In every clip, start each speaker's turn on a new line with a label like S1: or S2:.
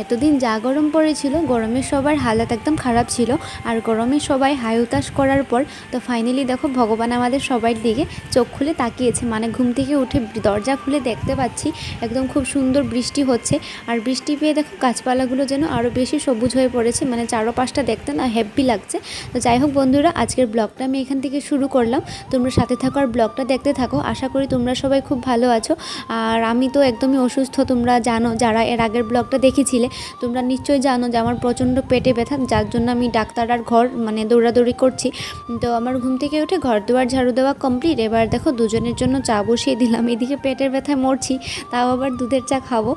S1: এতদিন যা গরম পড়েছিল, গরমে সবার হালাত একদম খারাপ ছিল। আর গরমে সবাই হাই উতাস করার পর তো ফাইনালি দেখো ভগবান আমাদের সবার দিকে চোখ খুলে তাকিয়েছে। মানে ঘুম থেকে উঠে দরজা খুলে দেখতে পাচ্ছি একদম খুব সুন্দর বৃষ্টি হচ্ছে। আর বৃষ্টি পেয়ে দেখো গাছপালাগুলো যেন আরও বেশি সবুজ হয়ে পড়েছে, মানে চারপাশটা দেখতে না হ্যাপি লাগছে। তো যাই হোক বন্ধুরা, আজকের ব্লগটা আমি এখান থেকে শুরু করলাম। তোমরা সাথে থাকো আর ব্লগটা দেখতে থাকো। আশা করি তোমরা সবাই খুব ভালো আছো। আর আমি তো একদমই অসুস্থ, তোমরা জানো, যারা এর আগের ব্লগটা দেখেছিলে তোমরা নিশ্চয়ই জানো যে আমার প্রচণ্ড পেটে ব্যথা, যার জন্য আমি ডাক্তার আর ঘর মানে দৌড়াদৌড়ি করছি। তো আমার ঘুম থেকে উঠে ঘর দুয়ার ঝাড়ু দেওয়া কমপ্লিট। এবার দেখো দুজনের জন্য চা বসিয়ে দিলাম। এদিকে পেটের ব্যথায় মরছি, তাও আবার দুধের চা খাবো।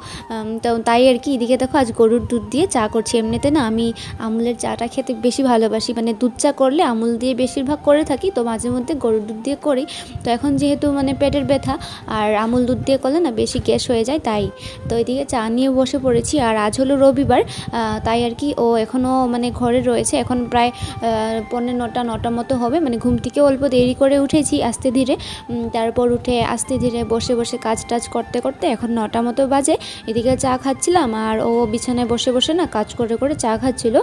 S1: তো তাই আর কি, এদিকে দেখো আজ গরুর দুধ দিয়ে চা করছি। এমনিতে না আমি আমুলের চাটা খেতে বেশি ভালোবাসি, মানে দুধ চা করলে আমুল দিয়ে বেশিরভাগ করে থাকি, তো মাঝে মধ্যে গরুর দুধ দিয়ে করি। তো এখন যেহেতু মানে পেটের ব্যথা আর আমুল দুধ দিয়ে করলে না বেশি গ্যাস হয়ে যায়, তাই তো এদিকে চা নিয়ে বসে পড়েছি। আর আজ হলো রবিবার, তাই আর কি ও এখনও মানে ঘরে রয়েছে। এখন প্রায় 9:45 মতো হবে, মানে ঘুম থেকে অল্প দেরি করে উঠেছি আস্তে ধীরে। তারপর উঠে আস্তে ধীরে বসে বসে কাজ টাজ করতে করতে এখন 9টা মতো বাজে। এদিকে চা খাচ্ছিলাম আর ও বিছানায় বসে বসে না কাজ করে করে চা খাচ্ছিল।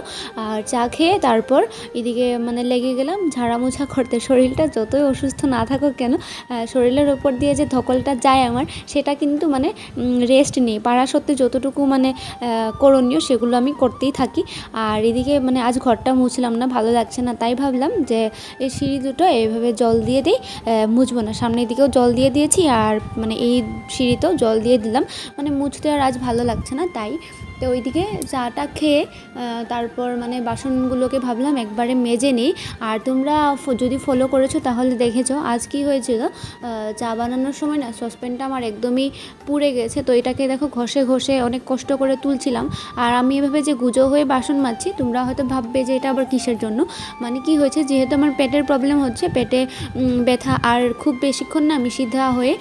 S1: আর চা খেয়ে তারপর এদিকে মানে লেগে গেলাম ঝাড়ামোছা করতে। শরীরটা যতই অসুস্থ না থাকুক কেন, শরীরের উপর দিয়ে যে ধকলটা যায় আমার, সেটা কিন্তু মানে রেস্ট নেই। পারা সত্ত্বে যতটুকু মানে করণীয় সেগুলো আমি করতেই থাকি। আর এদিকে মানে আজ ঘরটা মুছলাম না, ভালো লাগছে না, তাই ভাবলাম যে এই সিঁড়ি দুটো এইভাবে জল দিয়ে দিই, মুছবো না। সামনের দিকেও জল দিয়ে দিয়েছি আর মানে এই সিঁড়িতেও জল দিয়ে দিলাম, মানে মুছতে আর আজ ভালো লাগছে না, তাই। তো ওইদিকে চাটা খেয়ে তারপর মানে বাসনগুলোকে ভাবলাম একবারে মেজে নিই। আর তোমরা যদি ফলো করেছো তাহলে দেখেছো আজ কি হয়েছিল। চা বানানোর সময় না সসপ্যানটা আমার একদমই পুড়ে গেছে। তো এটাকে দেখো ঘষে ঘষে অনেক কষ্ট করে তুলছিলাম। আর আমি এভাবে যে গুজো হয়ে বাসন মাজছি, তোমরা হয়তো ভাববে যে এটা আবার কিসের জন্য। মানে কি হয়েছে, যেহেতু আমার পেটের প্রবলেম হচ্ছে, পেটে ব্যথা, আর খুব বেশিক্ষণ না আমি সিধা হয়ে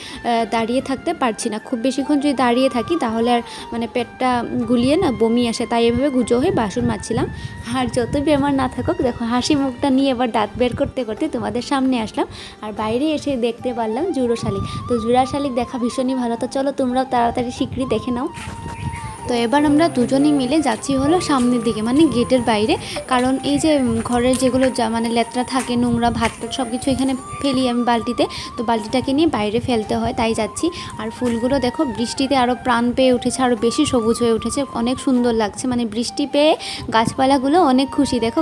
S1: দাঁড়িয়ে থাকতে পারছি না। খুব বেশিক্ষণ যদি দাঁড়িয়ে থাকি তাহলে আর মানে পেটটা গুলিয়ে না বমি আসে, তাই এভাবে গুজো হয়ে বাসন মাজছিলাম। আর যতই বেমার না থাকুক, দেখো হাসি মুখটা নিয়ে এবার দাঁত বের করতে করতে তোমাদের সামনে আসলাম। আর বাইরে এসে দেখতে পারলাম জুড়ো শালিক। তো জুড়া শালিক দেখা ভীষণই ভালো। তো চলো তোমরাও তাড়াতাড়ি শীঘ্রই দেখে নাও। তো এবার আমরা দুজনেই মিলে যাচ্ছি হলো সামনের দিকে, মানে গেটের বাইরে। কারণ এই যে ঘরের যেগুলো মানে লেত্রা থাকে, নোংরা ভাত সব কিছু এখানে ফেলি আমি বালতিতে, তো বালতিটাকে নিয়ে বাইরে ফেলতে হয়, তাই যাচ্ছি। আর ফুলগুলো দেখো বৃষ্টিতে আরও প্রাণ পেয়ে উঠেছে, আরও বেশি সবুজ হয়ে উঠেছে, অনেক সুন্দর লাগছে। মানে বৃষ্টি পেয়ে গাছপালাগুলো অনেক খুশি। দেখো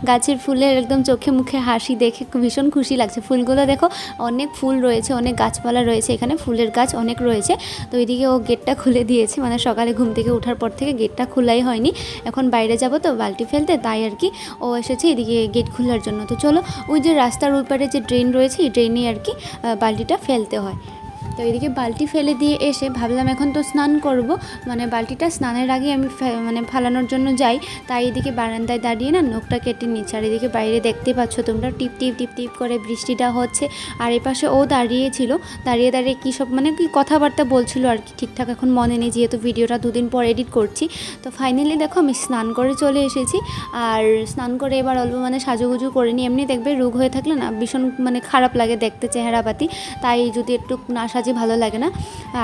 S1: গাছের ফুলের একদম চোখে মুখে হাসি দেখে ভীষণ খুশি লাগছে। ফুলগুলো দেখো অনেক ফুল রয়েছে, অনেক গাছপালা রয়েছে, এখানে ফুলের গাছ অনেক রয়েছে। তো এদিকে ও গেটটা খুলে দিয়েছে, মানে সকালে ঘুম থেকে ওঠার পর থেকে গেটটা খোলাই হয়নি। এখন বাইরে যাব তো বালতি ফেলতে, তাই আর কি ও এসেছে এদিকে গেট খোলার জন্য। তো চলো, ওই যে রাস্তার ওই পারে যে ড্রেন রয়েছে, এই ড্রেনে আর কি বালতিটা ফেলতে হয়। তো এদিকে বালতি ফেলে দিয়ে এসে ভাবলাম এখন তো স্নান করব, মানে বালতিটা স্নানের আগে আমি মানে ফালানোর জন্য যাই, তাই এদিকে বারান্দায় দাঁড়িয়ে না নখটা কেটে নিচ্ছি। আর এদিকে বাইরে দেখতে পাচ্ছ তোমরা টিপ টিপ টিপ টিপ করে বৃষ্টিটা হচ্ছে। আর এপাশে ও দাঁড়িয়েছিল, দাঁড়িয়ে দাঁড়িয়ে কী সব মানে কি কথাবার্তা বলছিল আর কি, ঠিকঠাক এখন মনে নেই, যেহেতু ভিডিওটা দুদিন পর এডিট করছি। তো ফাইনালি দেখো আমি স্নান করে চলে এসেছি। আর স্নান করে এবার অল্প মানে সাজুগুজু করে নিই। এমনি দেখবে রোগ হয়ে থাকলে না ভীষণ মানে খারাপ লাগে দেখতে চেহারাপাতি, তাই যদি একটু না সাজে ভালো লাগে না।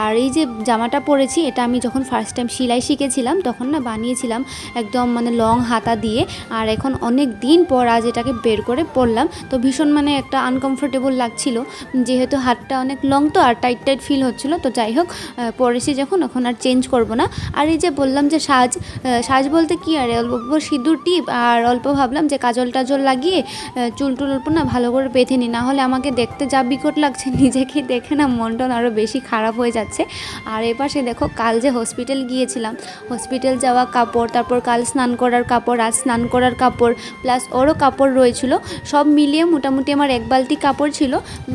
S1: আর এই যে জামাটা পরেছি, এটা আমি যখন ফার্স্ট টাইম সেলাই শিখেছিলাম তখন না বানিয়েছিলাম একদম মানে লং হাতা দিয়ে। আর এখন অনেক দিন পর আজ এটাকে বের করে পরলাম, তো ভীষণ মানে একটা আনকমফোর্টেবল লাগছিল, যেহেতু হাতটা অনেক লং তো, আর টাইট টাইট ফিল হচ্ছিল। তো যাই হোক পরেছি যখন, এখন আর চেঞ্জ করব না। আর এই যে বললাম যে সাজ বলতে কি, আর অল্প সিঁদুর টিপ আর অল্প ভাবলাম যে কাজল টাজল লাগিয়ে চুল টুল অল্প না ভালো করে বেঁধে নিই, না হলে আমাকে দেখতে যা বিকট লাগছে নিজেকে দেখে না মনটা আরও বেশি খারাপ হয়ে যাচ্ছে। আর এপাশে দেখো কাল যে হসপিটাল গিয়েছিলাম, হসপিটাল যাওয়া কাপড়, তারপর কাল স্নান করার কাপড়, আজ স্নান করার কাপড়, প্লাস ওরও কাপড় রয়েছিল, সব মিলিয়ে মোটামুটি আমার এক বালতি কাপড় ছিল।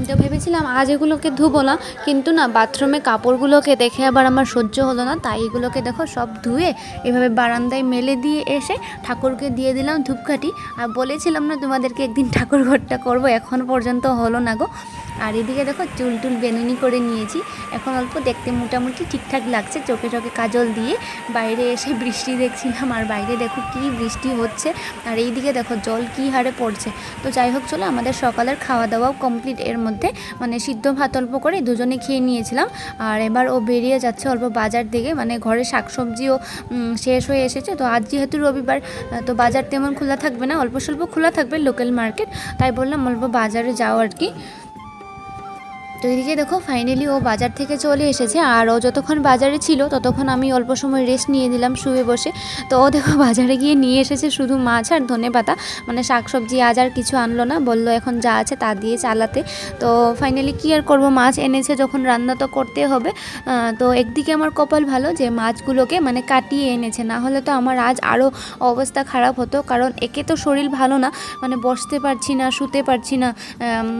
S1: তো ভেবেছিলাম আজ এগুলোকে ধুবো না, কিন্তু না বাথরুমে কাপড়গুলোকে দেখে আবার আমার সহ্য হলো না, তাই এগুলোকে দেখো সব ধুয়ে এভাবে বারান্দায় মেলে দিয়ে এসে ঠাকুরকে দিয়ে দিলাম ধূপকাঠি। আর বলেছিলাম না তোমাদেরকে একদিন ঠাকুর ঘরটা করবো, এখন পর্যন্ত হলো না গো। আর এদিকে দেখো চুল টুল বেনুনি করে নিয়েছি, এখন অল্প দেখতে মোটামুটি ঠিকঠাক লাগছে, চোখে চোখে কাজল দিয়ে। বাইরে এসে বৃষ্টি দেখছিলাম, আর বাইরে দেখো কি বৃষ্টি হচ্ছে, আর এইদিকে দেখো জল কি হারে পড়ছে। তো যাই হোক চলো, আমাদের সকালের খাওয়া দাওয়াও কমপ্লিট। এর মধ্যে মানে সিদ্ধ ভাত অল্প করে দুজনে খেয়ে নিয়েছিলাম। আর এবার ও বেরিয়ে যাচ্ছে অল্প বাজার দিকে, মানে ঘরে শাকসবজিও শেষ হয়ে এসেছে। তো আজ যেহেতু রবিবার, তো বাজার তেমন খোলা থাকবে না, অল্প স্বল্প খোলা থাকবে লোকাল মার্কেট, তাই বললাম অল্প বাজারে যাও আর কি। তো এদিকে দেখো ফাইনালি ও বাজার থেকে চলে এসেছে, আর ও যতক্ষণ বাজারে ছিল ততক্ষণ আমি অল্প সময় রেস্ট নিয়ে নিলাম শুয়ে বসে। তো ও দেখো বাজারে গিয়ে নিয়ে এসেছে শুধু মাছ আর ধনেপাতা, মানে শাকসবজি আজ আর কিছু আনলো না, বললো এখন যা আছে তা দিয়ে চালাতে। তো ফাইনালি কী আর করবো, মাছ এনেছে যখন রান্না তো করতে হবে। তো একদিকে আমার কপাল ভালো যে মাছগুলোকে মানে কাটিয়ে এনেছে, না হলে তো আমার আজ আরও অবস্থা খারাপ হতো, কারণ একে তো শরীর ভালো না, মানে বসতে পারছি না, শুতে পারছি না,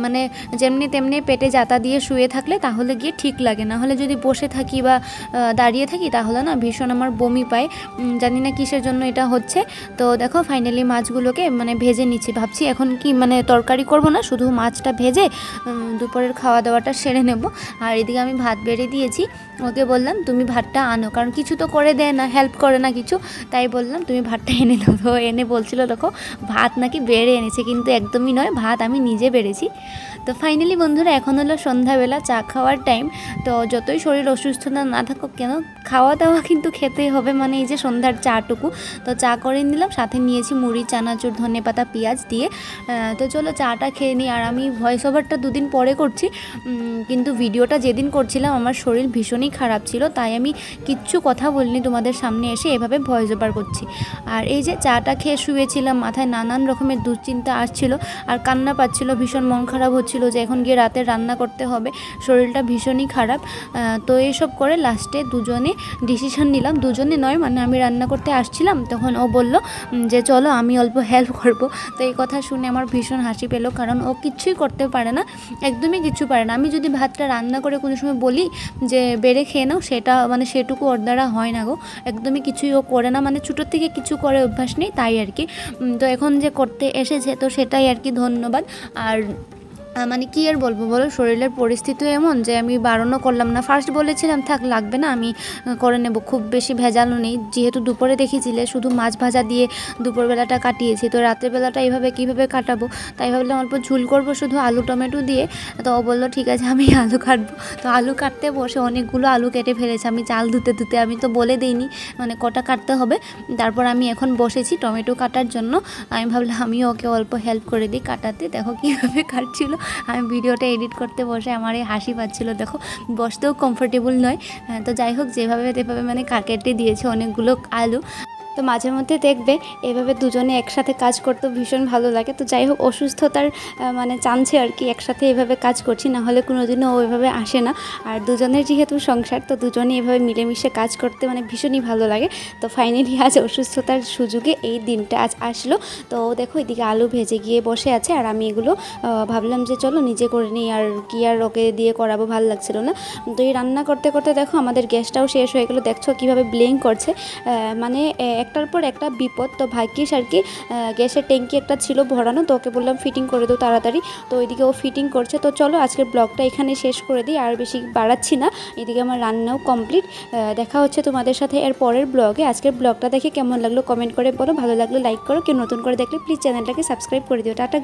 S1: মানে যেমনি তেমনি পেটে যাতা দিয়ে শুয়ে থাকলে তাহলে গিয়ে ঠিক লাগে, না হলে যদি বসে থাকি বা দাঁড়িয়ে থাকি তাহলে না ভীষণ আমার বমি পায়, জানি না কিসের জন্য এটা হচ্ছে। তো দেখো ফাইনালি মাছগুলোকে মানে ভেজে নিচ্ছি, ভাবছি এখন কি মানে তরকারি করব না, শুধু মাছটা ভেজে দুপুরের খাওয়া দাওয়াটা সেরে নেব। আর এদিকে আমি ভাত বেড়ে দিয়েছি, ওকে বললাম তুমি ভাতটা আনো, কারণ কিছু তো করে দেয় না, হেল্প করে না কিছু, তাই বললাম তুমি ভাতটা এনে দাও। তো এনে বলছিল দেখো ভাত নাকি বেড়ে এনেছে, কিন্তু একদমই নয়, ভাত আমি নিজে বেড়েছি। তো ফাইনালি বন্ধুরা এখন হলো সন্ধ্যাবেলা, চা খাওয়ার টাইম। তো যতই শরীর অসুস্থতা না থাকুক কেন, খাওয়া দাওয়া কিন্তু খেতেই হবে, মানে এই যে সন্ধ্যার চাটুকু। তো চা করে নিলাম, সাথে নিয়েছি মুড়ি, চানাচুর, ধনেপাতা, পেঁয়াজ দিয়ে। তো চলো চাটা খেয়ে নিই। আর আমি ভয়েস ওভারটা দুদিন পরে করছি, কিন্তু ভিডিওটা যেদিন করছিলাম আমার শরীর ভীষণই খারাপ ছিল, তাই আমি কিচ্ছু কথা বলিনি, তোমাদের সামনে এসে এভাবে ভয়েস ওভার করছি। আর এই যে চাটা খেয়ে শুয়েছিলাম, মাথায় নানান রকমের দুশ্চিন্তা আসছিল আর কান্না পাচ্ছিল, ভীষণ মন খারাপ হচ্ছিল যে এখন গিয়ে রাতে রান্না করতে হবে, শরীরটা ভীষণই খারাপ। তো এইসব করে লাস্টে দুজনে ডিসিশন নিলাম, দুজনে নয় মানে আমি রান্না করতে আসছিলাম, তখন ও বলল যে চলো আমি অল্প হেল্প করব। তো এই কথা শুনে আমার ভীষণ হাসি পেল, কারণ ও কিচ্ছুই করতে পারে না, একদমই কিছু পারে না। আমি যদি ভাতটা রান্না করে কোনো সময় বলি যে বেড়ে খেয়ে নাও, সেটা মানে সেটুকু ওর দ্বারা হয় না গো, একদমই কিছুই ও করে না, মানে ছোটোর থেকে কিছু করে অভ্যাস নেই, তাই আর কি। তো এখন যে করতে এসেছে তো সেটাই আর কি, ধন্যবাদ। আর মানে কী আর বলবো বলো, শরীরের পরিস্থিতি এমন যে আমি বারণও করলাম না, ফার্স্ট বলেছিলাম থাক লাগবে না আমি করে নেব, খুব বেশি ভেজালও নেই, যেহেতু দুপুরে দেখেছিলে শুধু মাছ ভাজা দিয়ে দুপুরবেলাটা কাটিয়েছি, তো রাত্রেবেলাটা এইভাবে কীভাবে কাটাবো, তাই ভাবলাম অল্প ঝুল করবো শুধু আলু টমেটো দিয়ে। তো ও বললো ঠিক আছে আমি আলু কাটবো। তো আলু কাটতে বসে অনেকগুলো আলু কেটে ফেলেছে, আমি চাল ধুতে ধুতে, আমি তো বলে দিইনি মানে কটা কাটতে হবে। তারপর আমি এখন বসেছি টমেটো কাটার জন্য, আমি ভাবলাম আমিও ওকে অল্প হেল্প করে দিই কাটাতে। দেখো কীভাবে কাটছিল, আমি ভিডিওটা এডিট করতে বসে আমার এই হাসি পাচ্ছিলো, দেখো বসতেও কমফোর্টেবল নয়। তো যাই হোক যেভাবে তেভাবে মানে কেটে দিয়েছে অনেকগুলো আলু। তো মাঝে মধ্যে দেখবে এভাবে দুজনে একসাথে কাজ করতে ভীষণ ভালো লাগে। তো যাই হোক অসুস্থতার মানে চান্সে আর কি একসাথে এভাবে কাজ করছি, না হলে কোনোদিনও ওইভাবে আসে না। আর দুজনের যেহেতু সংসার, তো দুজনে এভাবে মিলেমিশে কাজ করতে মানে ভীষণই ভালো লাগে। তো ফাইনালি আজ অসুস্থতার সুযোগে এই দিনটা আজ আসলো। তো দেখো এদিকে আলু ভেজে গিয়ে বসে আছে, আর আমি এগুলো ভাবলাম যে চলো নিজে করে নিই, আর কি আর ওকে দিয়ে করাবো, ভালো লাগছিল না। তো এই রান্না করতে করতে দেখো আমাদের গ্যাসটাও শেষ হয়ে গেলো, দেখছো কীভাবে ব্লেং করছে, মানে একটার পর একটা বিপদ। তো ভাগ্যিস আর কি গ্যাসের ট্যাঙ্কি একটা ছিল ভরানো, তো ওকে বললাম ফিটিং করে দাও তাড়াতাড়ি, তো ওইদিকে ও ফিটিং করছে। তো চলো আজকের ব্লগটা এখানে শেষ করে দিই, আর বেশি বাড়াচ্ছি না, এদিকে আমার রান্নাও কমপ্লিট। দেখা হচ্ছে তোমাদের সাথে এর পরের ব্লগে। আজকের ব্লগটা দেখে কেমন লাগলো কমেন্ট করে বলো, ভালো লাগলো লাইক করো, কেউ নতুন করে দেখলে প্লিজ চ্যানেলটাকে সাবস্ক্রাইব করে দিও। টাটা।